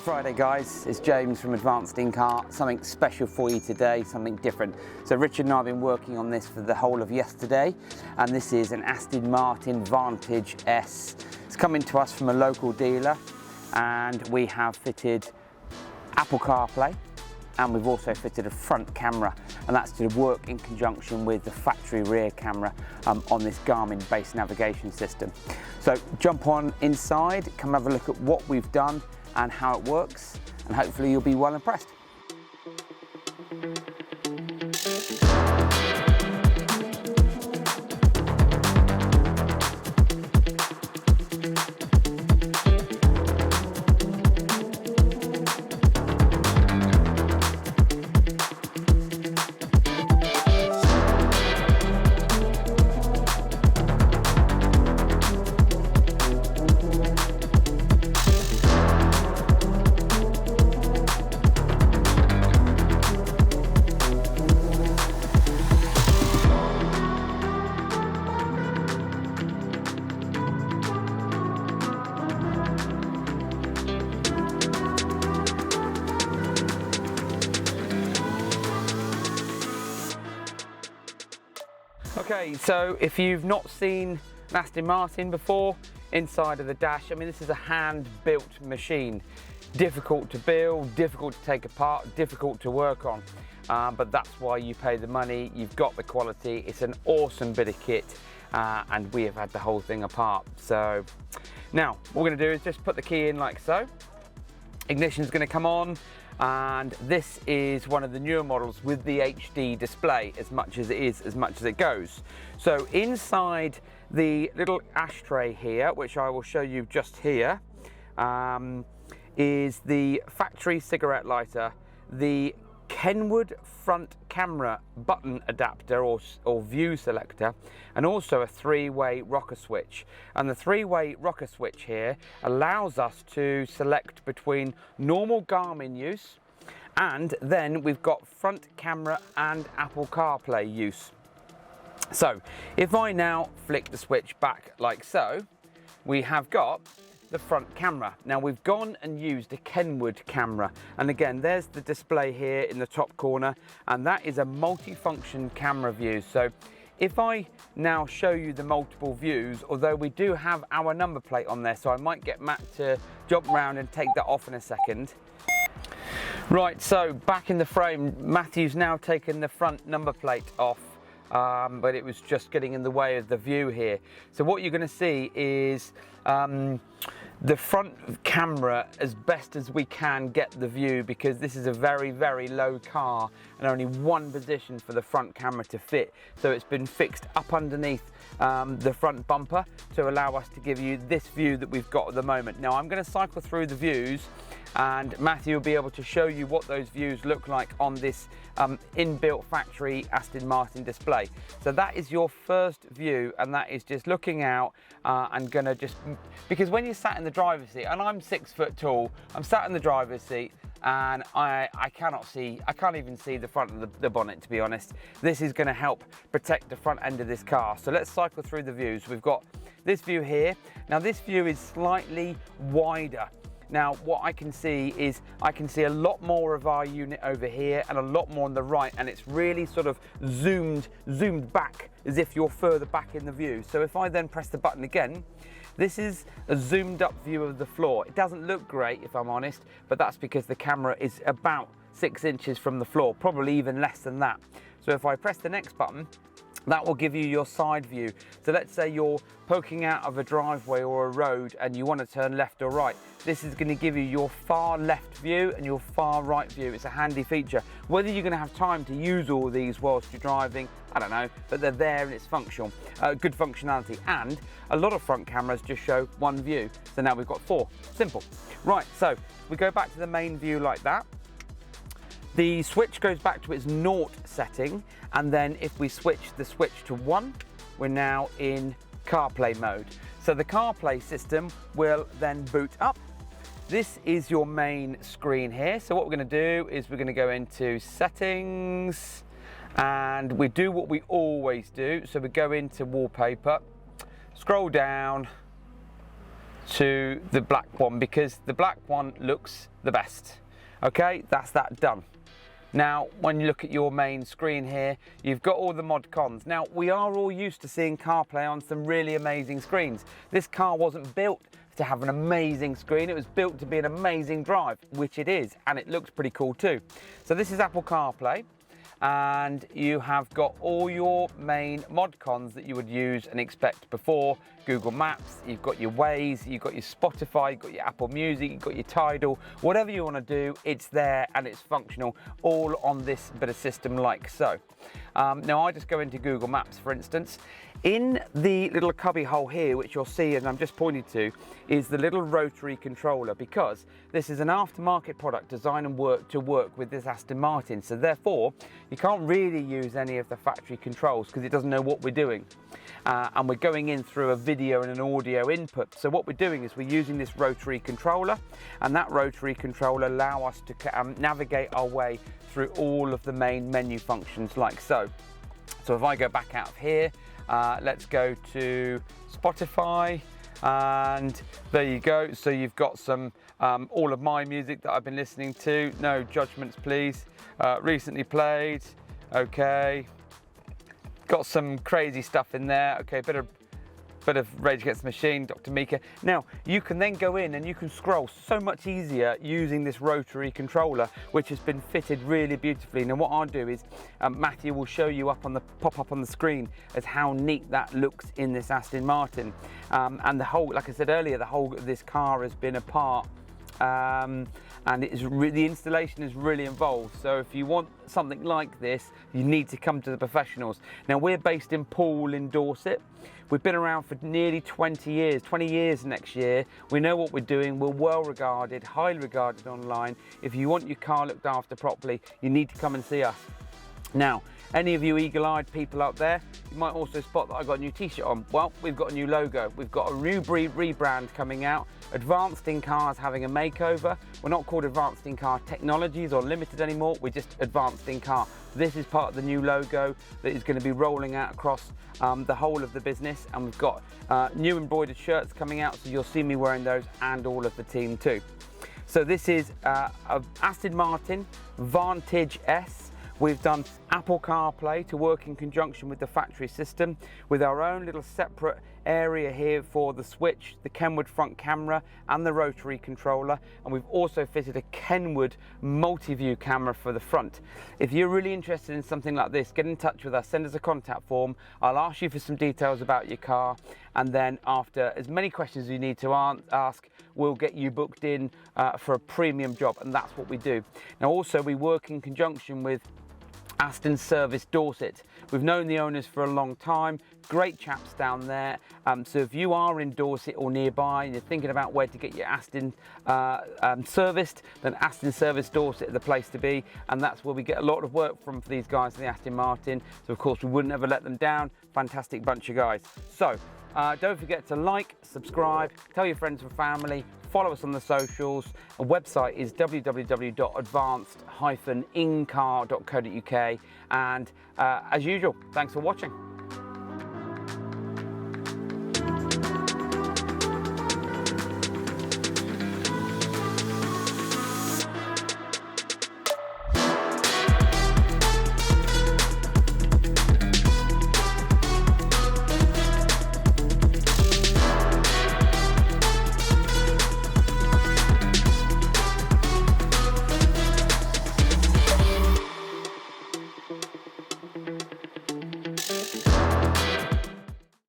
Friday guys, it's James from Advanced In-Car. Something special for you today, something different. So Richard and I have been working on this for the whole of yesterday, and this is an Aston Martin Vantage S. It's coming to us from a local dealer, and we have fitted Apple CarPlay, and we've also fitted a front camera, and that's to work in conjunction with the factory rear camera on this Garmin based navigation system. So jump on inside, come have a look at what we've done and how it works, and hopefully you'll be well impressed. Okay, so if you've not seen an Aston Martin before, inside of the dash, I mean, this is a hand-built machine. Difficult to build, difficult to take apart, difficult to work on. But that's why you pay the money, you've got the quality, it's an awesome bit of kit, and we have had the whole thing apart. So now, what we're gonna do is just put the key in like so. Ignition's gonna come on, and this is one of the newer models with the HD display, as much as it goes. So inside the little ashtray here, which I will show you just here, is the factory cigarette lighter, the Kenwood front camera button adapter or view selector, and also a three-way rocker switch. And the three-way rocker switch here allows us to select between normal Garmin use, and then we've got front camera and Apple CarPlay use. So if I now flick the switch back like so, we have got the front camera. Now we've gone and used a Kenwood camera, and again there's the display here in the top corner, and that is a multi-function camera view. So if I now show you the multiple views, although we do have our number plate on there, so I might get Matt to jump around and take that off in a second. Right, so back in the frame, Matthew's now taken the front number plate off, but it was just getting in the way of the view here. So what you're going to see is the front camera as best as we can get the view, because this is a very, very low car and only one position for the front camera to fit. So it's been fixed up underneath the front bumper to allow us to give you this view that we've got at the moment. Now I'm going to cycle through the views, and Matthew will be able to show you what those views look like on this inbuilt factory Aston Martin display. So that is your first view, and that is just looking out and gonna just, because when you're sat in the driver's seat, and I'm 6 foot tall, I'm sat in the driver's seat, and I can't even see the front of the bonnet, to be honest. This is going to help protect the front end of this car. So let's cycle through the views. We've got this view here. Now this view is slightly wider. Now what I can see is I can see a lot more of our unit over here and a lot more on the right, and it's really sort of zoomed back as if you're further back in the view. So if I then press the button again, this is a zoomed up view of the floor. It doesn't look great, if I'm honest, but that's because the camera is about 6 inches from the floor, probably even less than that. So if I press the next button, That will give you your side view. So let's say you're poking out of a driveway or a road and you want to turn left or right. This is going to give you your far left view and your far right view. It's a handy feature. Whether you're going to have time to use all these whilst you're driving, I don't know, but they're there and it's functional. Good functionality. And a lot of front cameras just show one view. So now we've got 4. Simple. Right, so we go back to the main view like that. The switch goes back to its 0 setting, and then if we switch the switch to 1, we're now in CarPlay mode. So the CarPlay system will then boot up. This is your main screen here. So what we're going to do is we're going to go into settings, and we do what we always do. So we go into wallpaper, scroll down to the black one, because the black one looks the best. Okay, that's that done. Now, when you look at your main screen here, you've got all the mod cons. Now, we are all used to seeing CarPlay on some really amazing screens. This car wasn't built to have an amazing screen. It was built to be an amazing drive, which it is, and it looks pretty cool too. So this is Apple CarPlay, and you have got all your main mod cons that you would use and expect before. Google Maps, you've got your Waze, you've got your Spotify, you've got your Apple Music, you've got your Tidal, whatever you want to do, it's there and it's functional, all on this bit of system like so. Now I just go into Google Maps, for instance. In the little cubby hole here, which you'll see, and I'm just pointing to, is the little rotary controller, because this is an aftermarket product designed and work with this Aston Martin. So therefore, you can't really use any of the factory controls because it doesn't know what we're doing. And we're going in through a video and an audio input. So what we're doing is we're using this rotary controller, and that rotary controller allows us to navigate our way through all of the main menu functions like so. So if I go back out of here, let's go to Spotify, and there you go. So you've got some all of my music that I've been listening to. No judgments, please. Recently played. Okay. Got some crazy stuff in there. Okay, bit of Rage Against the Machine, Dr. Mika. Now, you can then go in and you can scroll so much easier using this rotary controller, which has been fitted really beautifully. Now, what I'll do is, Matthew will show you pop up on the screen as how neat that looks in this Aston Martin. And the whole, like I said earlier, the whole of this car has been apart. And the installation is really involved. So if you want something like this, you need to come to the professionals. Now, we're based in Poole in Dorset. We've been around for nearly 20 years next year. We know what we're doing. We're well regarded, highly regarded online. If you want your car looked after properly, you need to come and see us. Now, any of you eagle-eyed people out there, you might also spot that I've got a new t-shirt on. Well, we've got a new logo. We've got a new rebrand coming out. Advanced in Cars having a makeover. We're not called Advanced in Car Technologies or Limited anymore. We're just Advanced in Car. This is part of the new logo that is going to be rolling out across the whole of the business. And we've got new embroidered shirts coming out, so you'll see me wearing those, and all of the team too. So this is a Aston Martin Vantage S. We've done Apple CarPlay to work in conjunction with the factory system, with our own little separate area here for the switch, the Kenwood front camera and the rotary controller, and we've also fitted a Kenwood multi-view camera for the front. If you're really interested in something like this, get in touch with us, send us a contact form. I'll ask you for some details about your car, and then after as many questions as you need to ask, we'll get you booked in for a premium job, and that's what we do. Now also, we work in conjunction with Aston Service Dorset. We've known the owners for a long time, great chaps down there. So if you are in Dorset or nearby and you're thinking about where to get your Aston serviced, then Aston Service Dorset is the place to be, and that's where we get a lot of work from for these guys in the Aston Martin. So of course we wouldn't ever let them down. Fantastic bunch of guys. So don't forget to like, subscribe, tell your friends and family, follow us on the socials. Our website is www.advanced-incar.co.uk, and as usual, thanks for watching.